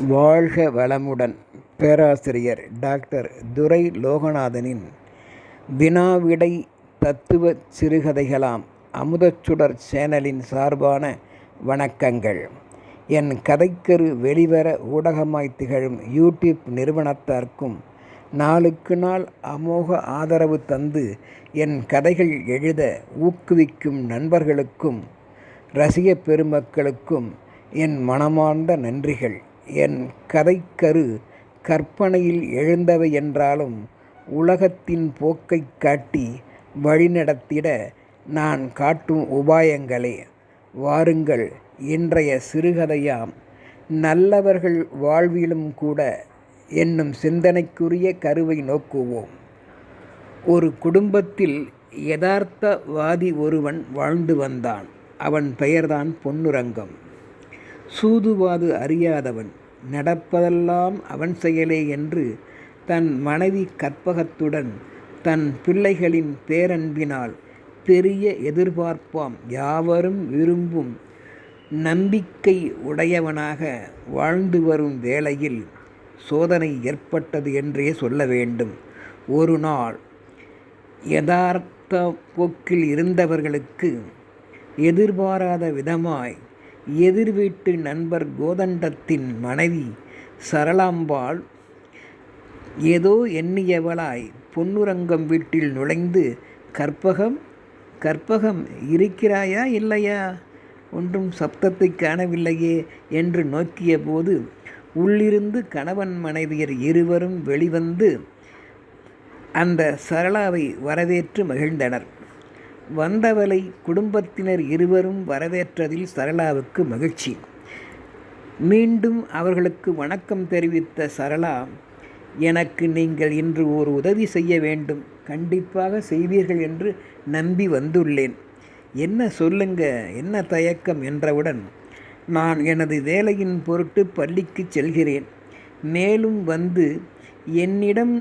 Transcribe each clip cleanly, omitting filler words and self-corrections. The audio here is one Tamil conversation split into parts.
வாழ்க வளமுடன். பேராசிரியர் டாக்டர் துரை லோகநாதனின் வினாவிடை தத்துவ சிறுகதைகளாம் அமுதச்சுடர் சேனலின் சார்பான வணக்கங்கள். என் கதைக்கரு வெளிவர ஊடகமாய் திகழும் யூடியூப் நிறுவனத்தார்க்கும் நாளுக்கு நாள் அமோக ஆதரவு தந்து என் கதைகள் எழுத ஊக்குவிக்கும் நண்பர்களுக்கும் ரசிக பெருமக்களுக்கும் என் மனமார்ந்த நன்றிகள். என் கதைக்கரு கற்பனையில் எழுந்தவை என்றாலும் உலகத்தின் போக்கை காட்டி வழிநடத்திட நான் காட்டும் உபாயங்களே. வாருங்கள், இன்றைய சிறுகதையாம் நல்லவர்கள் வாழ்விலும் கூட என்னும் சிந்தனைக்குரிய கருவை நோக்குவோம். ஒரு குடும்பத்தில் யதார்த்தவாதி ஒருவன் வாழ்ந்து வந்தான். அவன் பெயர்தான் பொன்னுரங்கம். சூதுவாது அறியாதவன், நடப்பதெல்லாம் அவன் செயலே என்று தன் மனைவி கற்பகத்துடன் தன் பிள்ளைகளின் பேரன்பினால் பெரிய எதிர்பார்ப்பாம் யாவரும் விரும்பும் நம்பிக்கை உடையவனாக வாழ்ந்து வரும் வேளையில் சோதனை ஏற்பட்டது என்றே சொல்ல வேண்டும். ஒரு நாள் யதார்த்த போக்கில் இருந்தவர்களுக்கு எதிர்பாராத விதமாய் எதிர் வீட்டு நண்பர் கோதண்டத்தின் மனைவி சரளாம்பாள் ஏதோ எண்ணியவளாய் பொன்னுரங்கம் வீட்டில் நுழைந்து, கற்பகம் கற்பகம் இருக்கிறாயா இல்லையா, ஒன்றும் சப்தத்தை காணவில்லையே என்று நோக்கிய போது உள்ளிருந்து கணவன் மனைவியர் இருவரும் வெளிவந்து அந்த சரளாவை வரவேற்று மகிழ்ந்தனர். வந்தவளை குடும்பத்தினர் இருவரும் வரவேற்றதில் சரளாவுக்கு மகிழ்ச்சி. மீண்டும் அவர்களுக்கு வணக்கம் தெரிவித்த சரளா, எனக்கு நீங்கள் இன்று ஒரு உதவி செய்ய வேண்டும், கண்டிப்பாக செய்வீர்கள் என்று நம்பி வந்துள்ளேன். என்ன சொல்லுங்க, என்ன தயக்கம் என்றவுடன், நான் எனது வேலையின் பொருட்டு பள்ளிக்கு செல்கிறேன். மேலும் வந்து என்னிடம்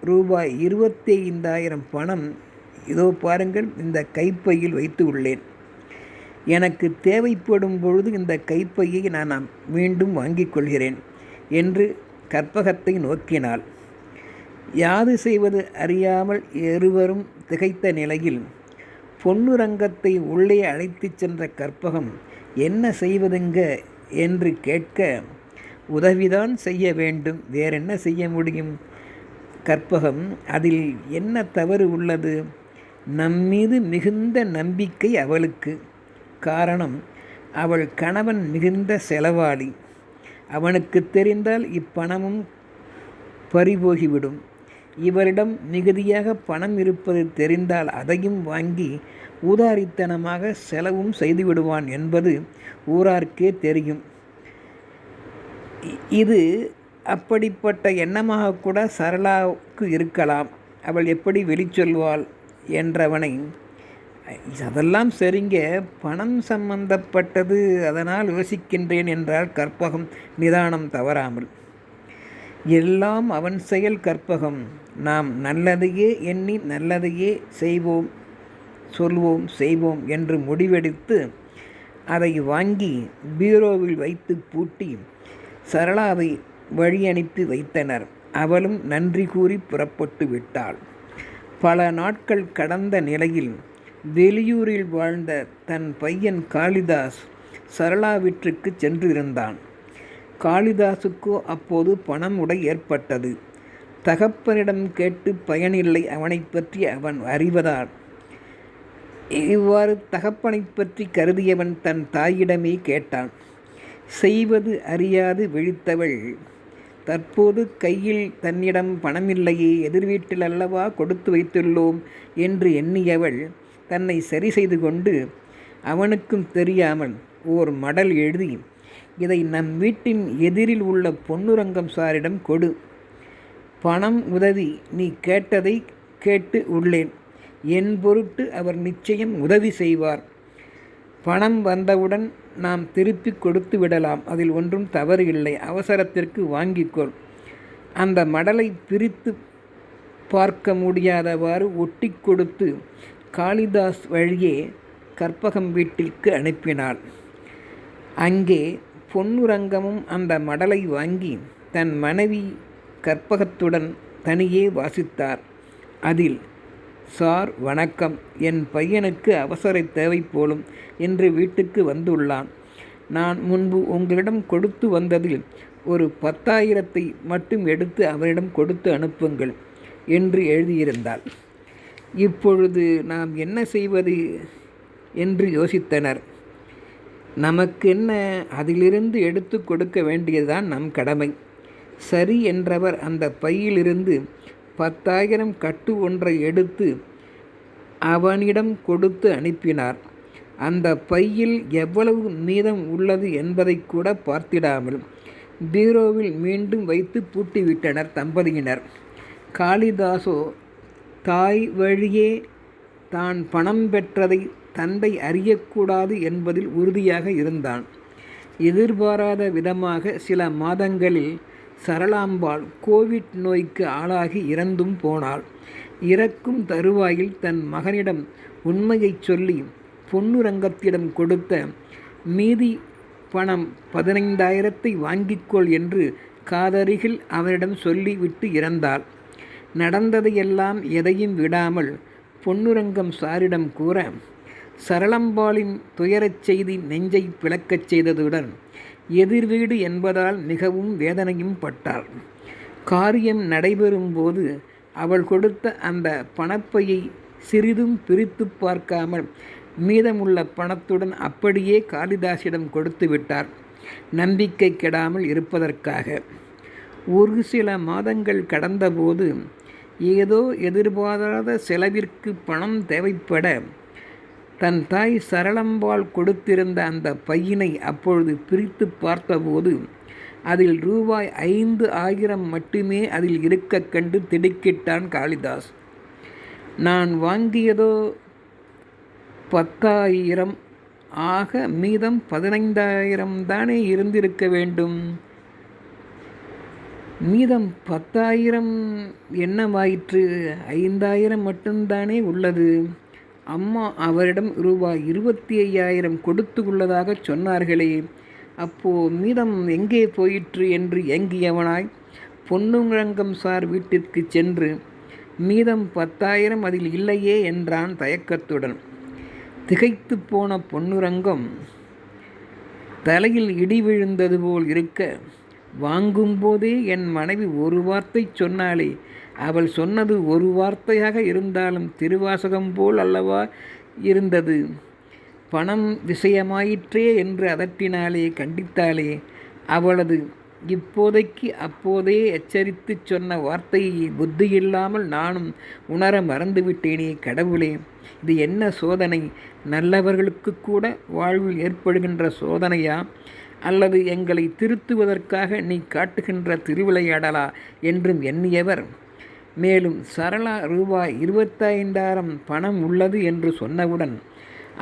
ரூபாய் 25,000 பணம் இதோ பாருங்கள், இந்த கைப்பையில் வைத்து உள்ளேன். எனக்கு தேவைப்படும் பொழுது இந்த கைப்பையை நான் மீண்டும் வாங்கிக் கொள்கிறேன் என்று கற்பகத்தை நோக்கினாள். யாது செய்வது அறியாமல் இருவரும் திகைத்த நிலையில் பொன்னுரங்கத்தை உள்ளே அழைத்துச் சென்ற கற்பகம், என்ன செய்வதுங்க என்று கேட்க, உதவிதான் செய்ய வேண்டும், வேறென்ன செய்ய முடியும்? கற்பகம், அதில் என்ன தவறு உள்ளது? நம்மீது மிகுந்த நம்பிக்கை அவளுக்கு. காரணம், அவள் கணவன் மிகுந்த செலவாளி. அவனுக்கு தெரிந்தால் இப்பணமும் பறிபோகிவிடும். இவரிடம் மிகுதியாக பணம் இருப்பது தெரிந்தால் அதையும் வாங்கி ஊதாரித்தனமாக செலவும் செய்துவிடுவான் என்பது ஊரார்க்கே தெரியும். இது அப்படிப்பட்ட எண்ணமாக கூட சரளாவுக்கு இருக்கலாம். அவள் எப்படி வெளிச்சொல்வாள் என்றவனை, அதெல்லாம் சரிங்க, பணம் சம்பந்தப்பட்டது, அதனால் யோசிக்கின்றேன் என்றால் கற்பகம் நிதானம் தவறாமல். எல்லாம் அவன் செயல் கற்பகம். நாம் நல்லதையே எண்ணி நல்லதையே செய்வோம், சொல்வோம், செய்வோம் என்று முடிவெடுத்து அதை வாங்கி பீரோவில் வைத்து பூட்டி சரளாவை வழி அனுப்பி வைத்தனர். அவளும் நன்றி கூறி புறப்பட்டு விட்டாள். பல நாட்கள் கடந்த நிலையில் வெளியூரில் வாழ்ந்த தன் பையன் காளிதாஸ் சரளா வீட்டிற்கு சென்றிருந்தான். காளிதாசுக்கோ அப்போது பணமுடை ஏற்பட்டது. தகப்பனிடம் கேட்டு பயனில்லை, அவனை பற்றி அவன் அறிவதால். இவ்வாறு தகப்பனை பற்றி கருதியவன் தன் தாயிடமே கேட்டான். செய்வது அறியாது விழித்தவள், தற்போது கையில் தன்னிடம் பணமில்லையே, எதிர் வீட்டில் அல்லவா கொடுத்து வைத்துள்ளோம் என்று எண்ணியவள் தன்னை சரி செய்து கொண்டு அவனுக்கும் தெரியாமல் ஓர் மடல் எழுதி, இதை நம் வீட்டின் எதிரில் உள்ள பொன்னுரங்கம் சாரிடம் கொடு. பணம் உதவி நீ கேட்டதை கேட்டு உள்ளேன். என் பொருட்டு அவர் நிச்சயம் உதவி செய்வார். பணம் வந்தவுடன் நாம் திருப்பி கொடுத்து விடலாம், அதில் ஒன்றும் தவறு இல்லை. அவசரத்திற்கு வாங்கிக்கொள். அந்த மடலை பிரித்து பார்க்க முடியாதவாறு ஒட்டி கொடுத்து காளிதாஸ் வழியே கற்பகம் வீட்டிற்கு அனுப்பினாள். அங்கே பொன்னுரங்கமும் அந்த மடலை வாங்கி தன் மனைவி கற்பகத்துடன் தனியே வாசித்தார். அதில், சார் வணக்கம், என் பையனுக்கு அவசர தேவை போலும் என்று வீட்டுக்கு வந்துள்ளான். நான் முன்பு உங்களிடம் கொடுத்து வந்ததில் ஒரு 10,000 மட்டும் எடுத்து அவரிடம் கொடுத்து அனுப்புங்கள் என்று எழுதியிருந்தாள். இப்பொழுது நாம் என்ன செய்வது என்று யோசித்தனர். நமக்கென்ன, அதிலிருந்து எடுத்து கொடுக்க வேண்டியதுதான் நம் கடமை. சரி என்றவர் அந்த பையிலிருந்து 10,000 கட்டு ஒன்றை எடுத்து அவனிடம் கொடுத்து அனுப்பினார். அந்த பையில் எவ்வளவு மீதம் உள்ளது என்பதை கூட பார்த்திடாமல் பீரோவில் மீண்டும் வைத்து பூட்டிவிட்டனர் தம்பதியினர். காளிதாசோ தாய் வழியே தான் பணம் பெற்றதை தந்தை அறியக்கூடாது என்பதில் உறுதியாக இருந்தான். எதிர்பாராத விதமாக சில மாதங்களில் சரளாம்பாள் கோவிட் நோய்க்கு ஆளாகி இறந்தும் போனாள். இறக்கும் தருவாயில் தன் மகனிடம் உண்மையை சொல்லி பொன்னுரங்கத்திடம் கொடுத்த மீதி பணம் 15,000 வாங்கிக்கொள் என்று காதருகில் அவரிடம் சொல்லிவிட்டு இறந்தாள். நடந்ததையெல்லாம் எதையும் விடாமல் பொன்னுரங்கம் சாரிடம் கூற, சரளம்பாளின் துயரச் செய்தி நெஞ்சை பிளக்கச் செய்ததுடன் எதிர்வீடு என்பதால் மிகவும் வேதனையும் பட்டாள். காரியம் நடைபெறும்போது அவள் கொடுத்த அந்த பணப்பையை சிறிதும் பிரித்து பார்க்காமல் மீதமுள்ள பணத்துடன் அப்படியே காளிதாசிடம் கொடுத்து விட்டார், நம்பிக்கை கெடாமல் இருப்பதற்காக. ஒரு சில மாதங்கள் கடந்தபோது ஏதோ எதிர்பாராத செலவிற்கு பணம் தேவைப்பட தன் தாய் சரளம்பாள் கொடுத்திருந்த அந்த பையினை அப்பொழுது பிரித்து பார்த்தபோது அதில் ரூபாய் 5,000 மட்டுமே அதில் இருக்க கண்டு திடுக்கிட்டான் காளிதாஸ். நான் வாங்கியதோ 10,000, ஆக மீதம் 15,000 தானே இருந்திருக்க வேண்டும். மீதம் 10,000 என்னவாயிற்று? 5,000 மட்டும்தானே உள்ளது. அம்மா அவரிடம் ரூபாய் 25,000 கொடுத்து உள்ளதாக சொன்னார்களே, அப்போ மீதம் எங்கே போயிற்று என்று ஏங்கியவனாய் பொன்னுரங்கம் சார் வீட்டிற்கு சென்று மீதம் 10,000 அதில் இல்லையே என்றான் தயக்கத்துடன். திகைத்து போன பொன்னுரங்கம் தலையில் இடி விழுந்தது போல் இருக்க, வாங்கும்போதே என் மனைவி ஒரு வார்த்தை சொன்னாலே, அவள் சொன்னது ஒரு வார்த்தையாக இருந்தாலும் திருவாசகம் போல் அல்லவா இருந்தது. பணம் விஷயமாயிற்றே என்று அதட்டினாலே, கண்டித்தாலே, அவளது இப்போதைக்கு அப்போதே எச்சரித்து சொன்ன வார்த்தையை புத்தியில்லாமல் நானும் உணர மறந்துவிட்டேனே கடவுளே, இது என்ன சோதனை? நல்லவர்களுக்கு கூட வாழ்வில் ஏற்படுகின்ற சோதனையா, அல்லது எங்களை திருத்துவதற்காக நீ காட்டுகின்ற திருவிளையாடலா என்றும் எண்ணியவர், மேலும் சரளா ரூபாய் 25,000 பணம் உள்ளது என்று சொன்னவுடன்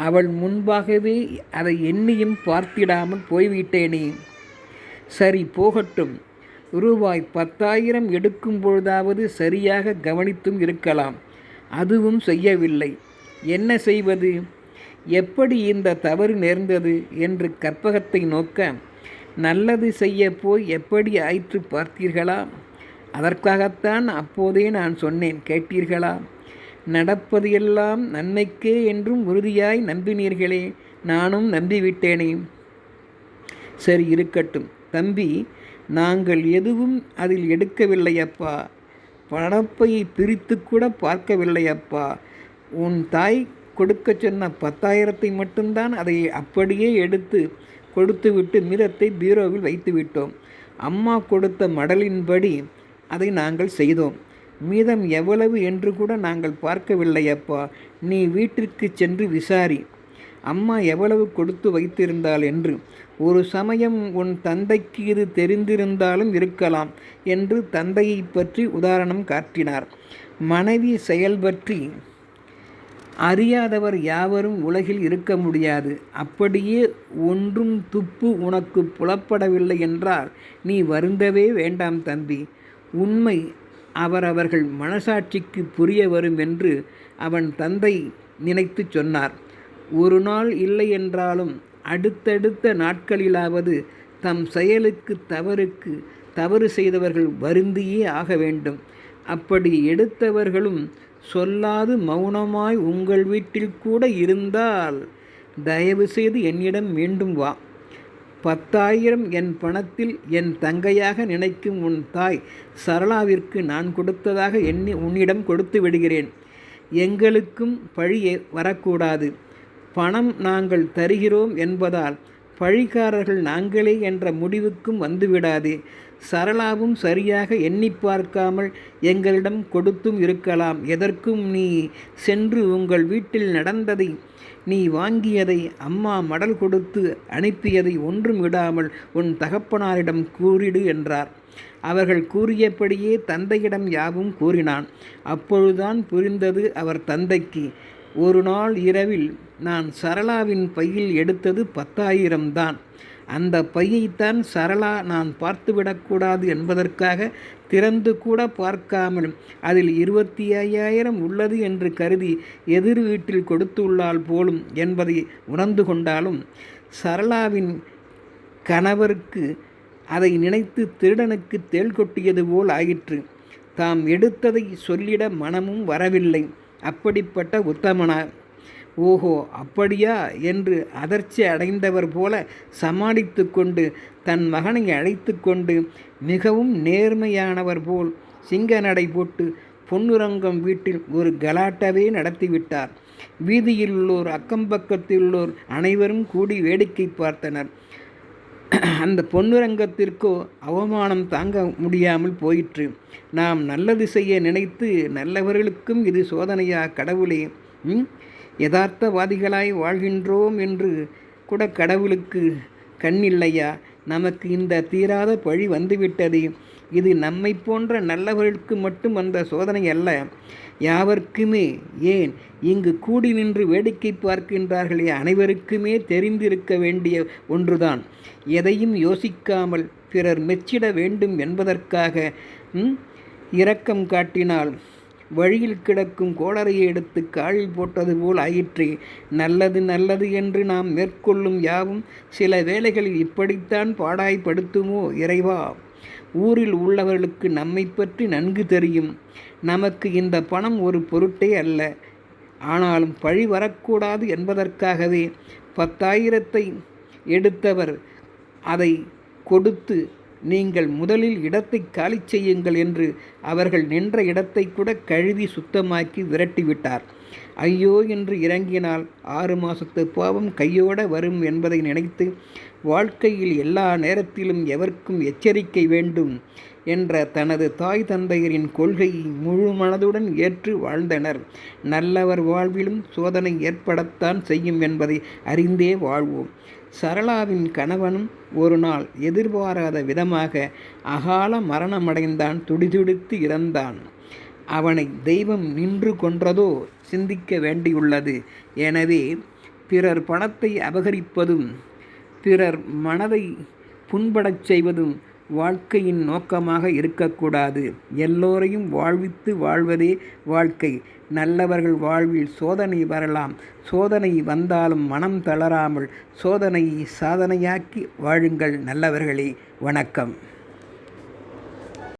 அவள் முன்பாகவே அதை எண்ணியும் பார்த்திடாமல் போய்விட்டேனே. சரி போகட்டும், ரூபாய் 10,000 எடுக்கும் பொழுதாவது சரியாக கவனித்தும் இருக்கலாம். அதுவும் செய்யவில்லை. என்ன செய்வது? எப்படி இந்த தவறு நேர்ந்தது என்று கற்பகத்தை நோக்க, நல்லது செய்ய போய் எப்படி ஆயிற்று பார்த்தீர்களா? அதற்காகத்தான் அப்போதே நான் சொன்னேன், கேட்டீர்களா? நடப்பது எல்லாம் நன்மைக்கே என்றும் உறுதியாய் நம்பினீர்களே, நானும் நம்பிவிட்டேனே. சரி இருக்கட்டும் தம்பி, நாங்கள் எதுவும் அதில் எடுக்கவில்லையப்பா. பணப்பையை பிரித்து கூட பார்க்கவில்லையப்பா. உன் தாய் கொடுக்க சொன்ன 10,000 மட்டும்தான் அதை அப்படியே எடுத்து கொடுத்துவிட்டு மீதத்தை பீரோவில் வைத்து விட்டோம். அம்மா கொடுத்த மடலின்படி அதை நாங்கள் செய்தோம். மீதம் எவ்வளவு என்று கூட நாங்கள் பார்க்கவில்லையப்பா. நீ வீட்டிற்கு சென்று விசாரி, அம்மா எவ்வளவு கொடுத்து வைத்திருந்தாள் என்று. ஒரு சமயம் உன் தந்தைக்கு இது தெரிந்திருந்தாலும் இருக்கலாம் என்று தந்தையை பற்றி உதாரணம் காட்டினார். மனைவி செயல் பற்றி அறியாதவர் யாவரும் உலகில் இருக்க முடியாது. அப்படியே ஒன்றும் துப்பு உனக்கு புலப்படவில்லை என்றால் நீ வருந்தவே வேண்டாம் தம்பி. உண்மை அவரவர்கள் மனசாட்சிக்கு புரிய வரும் என்று அவன் தந்தை நினைத்து சொன்னார். ஒரு நாள் இல்லை என்றாலும் அடுத்தடுத்த நாட்களிலாவது தம் செயலுக்கு தவறு செய்தவர்கள் வருந்தியே ஆக வேண்டும். அப்படி எடுத்தவர்களும் சொல்லாது மௌனமாய் உங்கள் வீட்டில் கூட இருந்தால் தயவு செய்து என்னிடம் மீண்டும் வா. 10,000 என் பணத்தில் என் தங்கையாக நினைக்கும் உன் தாய் சரளாவிற்கு நான் கொடுத்ததாக எண்ணி உன்னிடம் கொடுத்து விடுகிறேன். எங்களுக்கும் பழி வரக்கூடாது. பணம் நாங்கள் தருகிறோம் என்பதால் பழிக்காரர்கள் நாங்களே என்ற முடிவுக்கும் வந்துவிடாதே. சரளாவும் சரியாக எண்ணி பார்க்காமல் எங்களிடம் கொடுத்தும் இருக்கலாம். எதற்கும் நீ சென்று உங்கள் வீட்டில் நடந்ததை, நீ வாங்கியதை, அம்மா மடல் கொடுத்து அனுப்பியதை ஒன்றும் விடாமல் உன் தகப்பனாரிடம் கூறிடு என்றார். அவர்கள் கூறியபடியே தந்தையிடம் யாவும் கூறினான். அப்பொழுதுதான் புரிந்தது அவர் தந்தைக்கு. ஒரு நாள் இரவில் நான் சரளாவின் பையில் எடுத்தது 10,000 தான். அந்த பையைத்தான் சரளா நான் பார்த்துவிடக்கூடாது என்பதற்காக திறந்து கூட பார்க்காமல் அதில் 25,000 உள்ளது என்று கருதி எதிர் வீட்டில் கொடுத்துள்ளாள் போலும் என்பதை உணர்ந்து கொண்டாலும் சரளாவின் கணவருக்கு அதை நினைத்து திருடனுக்கு தேள் கொட்டியது போல் ஆயிற்று. தாம் எடுத்ததை சொல்லிட மனமும் வரவில்லை. அப்படிப்பட்ட உத்தமனார். ஓஹோ, அப்படியா என்று அதிர்ச்சி அடைந்தவர் போல சமாளித்து கொண்டு தன் மகனை அழைத்து கொண்டு மிகவும் நேர்மையானவர் போல் சிங்க நடை போட்டு பொன்னுரங்கம் வீட்டில் ஒரு கலாட்டவே நடத்திவிட்டார். வீதியில் உள்ளோர், அக்கம்பக்கத்தில் உள்ளோர் அனைவரும் கூடி வேடிக்கை பார்த்தனர். அந்த பொன்னுரங்கத்திற்கோ அவமானம் தாங்க முடியாமல் போயிற்று. நாம் நல்லது செய்ய நினைத்து நல்லவர்களுக்கும் இது சோதனையா கடவுளே? யதார்த்தவாதிகளாய் வாழ்கின்றோம் என்று கூட கடவுளுக்கு கண்ணில்லையா? நமக்கு இந்த தீராத பழி வந்துவிட்டது. இது நம்மை போன்ற நல்லவர்களுக்கு மட்டும் வந்த சோதனை அல்ல, யாவர்க்குமே. ஏன், இங்கு கூடி நின்று வேடிக்கை பார்க்கின்றார்களே அனைவருக்குமே தெரிந்திருக்க வேண்டிய ஒன்றுதான். எதையும் யோசிக்காமல் பிறர் மெச்சிட வேண்டும் என்பதற்காக இரக்கம் காட்டினால் வழியில் கிடக்கும் கோளரையை எடுத்து காலில் போட்டது போல் ஆயிற்று. நல்லது நல்லது என்று நாம் மேற்கொள்ளும் யாவும் சில வேளைகளில் இப்படித்தான் பாடாய்படுத்துமோ இறைவா? ஊரில் உள்ளவர்களுக்கு நம்மை பற்றி நன்கு தெரியும். நமக்கு இந்த பணம் ஒரு பொருட்டே அல்ல. ஆனாலும் பழி வரக்கூடாது என்பதற்காகவே 10,000 எடுத்தவர் அதை கொடுத்து நீங்கள் முதலில் இடத்தை காலி செய்யுங்கள் என்று அவர்கள் நின்ற இடத்தை கூட கழுவி சுத்தமாக்கி விரட்டிவிட்டார். ஐயோ என்று இறங்கினால் 6 மாசத்து பாவம் கையோட வரும் என்பதை நினைத்து வாழ்க்கையில் எல்லா நேரத்திலும் எவருக்கும் எச்சரிக்கை வேண்டும் என்ற தனது தாய் தந்தையரின் கொள்கையை முழு மனதுடன் ஏற்று வாழ்ந்தனர். நல்லவர் வாழ்விலும் சோதனை ஏற்படத்தான் செய்யும் என்பதை அறிந்தே வாழ்வோம். சரளாவின் கணவனும் ஒரு நாள் எதிர்பாராத விதமாக அகால மரணமடைந்தான். துடிதுடித்து இறந்தான். அவனை தெய்வம் நின்று கொன்றதோ சிந்திக்க வேண்டியுள்ளது. எனவே பிறர் பணத்தை அபகரிப்பதும் பிறர் மனதை புண்படச் செய்வதும் வாழ்க்கையின் நோக்கமாக இருக்கக்கூடாது. எல்லோரையும் வாழ்வித்து வாழ்வதே வாழ்க்கை. நல்லவர்கள் வாழ்வில் சோதனை வரலாம். சோதனை வந்தாலும் மனம் தளராமல் சோதனையை சாதனையாக்கி வாழுங்கள் நல்லவர்களே. வணக்கம்.